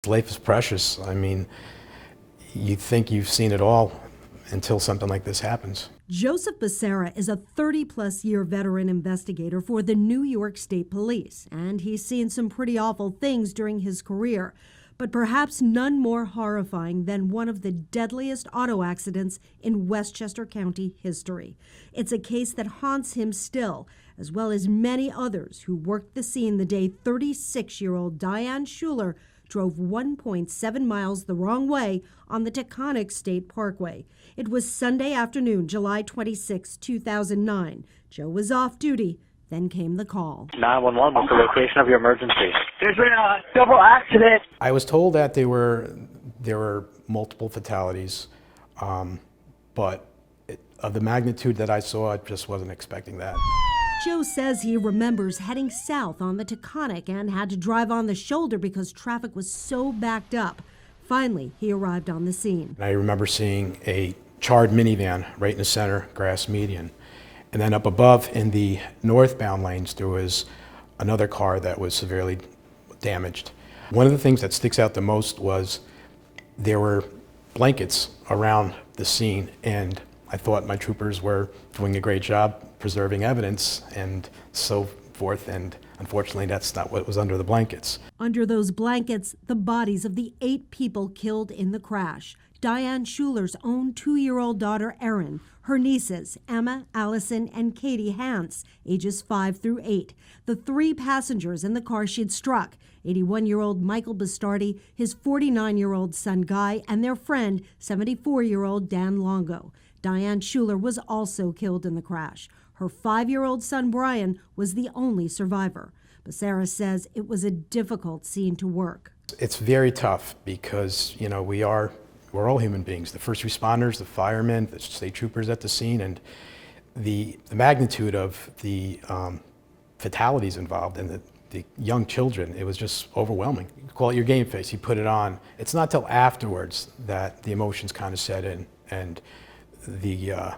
life is precious. I mean, you think you've seen it all until something like this happens. Joseph Becerra is a 30-plus year veteran investigator for the New York State Police, and he's seen some pretty awful things during his career, but perhaps none more horrifying than one of the deadliest auto accidents in Westchester County history. It's a case that haunts him still, as well as many others who worked the scene the day 36-year-old Diane Schuler drove 1.7 miles the wrong way on the Taconic State Parkway. It was Sunday afternoon, July 26, 2009. Joe was off duty. Then came the call. 911, what's the location of your emergency? There's been several accidents. I was told that there were multiple fatalities, but of the magnitude that I saw, I just wasn't expecting that. Joe says he remembers heading south on the Taconic and had to drive on the shoulder because traffic was so backed up. Finally, he arrived on the scene. I remember seeing a charred minivan right in the center, grass median. And then up above in the northbound lanes, there was another car that was severely damaged. One of the things that sticks out the most was there were blankets around the scene, and I thought my troopers were doing a great job preserving evidence and so forth, and unfortunately that's not what was under the blankets. Under those blankets, the bodies of the 8 people killed in the crash. Diane Schuler's own 2-year-old daughter, Erin, her nieces, Emma, Allison, and Katie Hance, ages 5 through 8, the 3 passengers in the car she'd struck, 81-year-old Michael Bastardi, his 49-year-old son Guy, and their friend, 74-year-old Dan Longo. Diane Schuler was also killed in the crash. Her 5-year-old son Brian was the only survivor. Becerra says it was a difficult scene to work. It's very tough because, we're all human beings, the first responders, the firemen, the state troopers at the scene, and the magnitude of the fatalities involved and the young children, it was just overwhelming. You call it your game face, you put it on. It's not till afterwards that the emotions kind of set in and the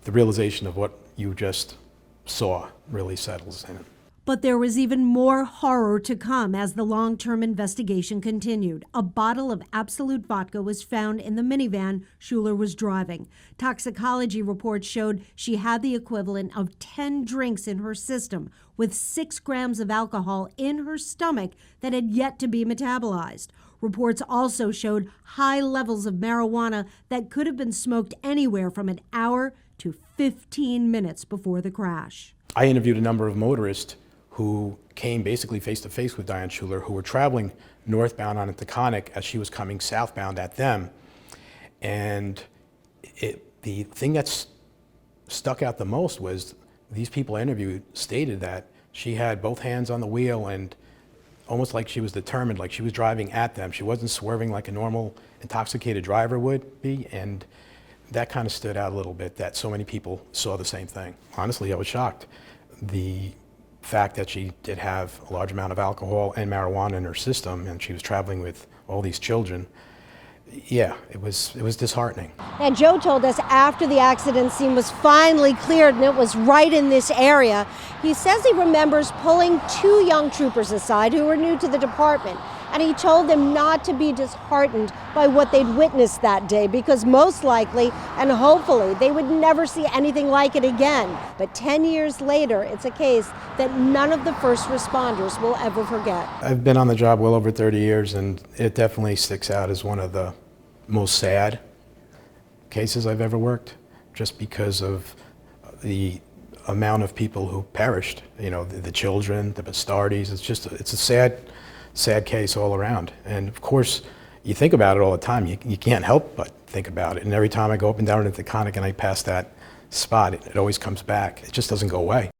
realization of what you just saw really settles in. But there was even more horror to come as the long-term investigation continued. A bottle of Absolute vodka was found in the minivan Schuler was driving. Toxicology reports showed she had the equivalent of 10 drinks in her system, with 6 grams of alcohol in her stomach that had yet to be metabolized. Reports also showed high levels of marijuana that could have been smoked anywhere from an hour to 15 minutes before the crash. I interviewed a number of motorists who came basically face-to-face with Diane Schuler, who were traveling northbound on the Taconic as she was coming southbound at them. And the thing that stuck out the most was these people I interviewed stated that she had both hands on the wheel and almost like she was determined, like she was driving at them. She wasn't swerving like a normal intoxicated driver would be, and that kind of stood out a little bit, that so many people saw the same thing. Honestly, I was shocked. The fact that she did have a large amount of alcohol and marijuana in her system, and she was traveling with all these children, yeah, it was disheartening. And Joe told us after the accident scene was finally cleared, and it was right in this area, he says he remembers pulling 2 young troopers aside who were new to the department, and he told them not to be disheartened by what they'd witnessed that day, because most likely and hopefully they would never see anything like it again. But 10 years later, it's a case that none of the first responders will ever forget. I've been on the job well over 30 years, and it definitely sticks out as one of the most sad cases I've ever worked, just because of the amount of people who perished. The children, the Bastardis. It's a sad case all around. And of course, you think about it all the time. You can't help but think about it. And every time I go up and down to the Taconic and I pass that spot, it always comes back. It just doesn't go away.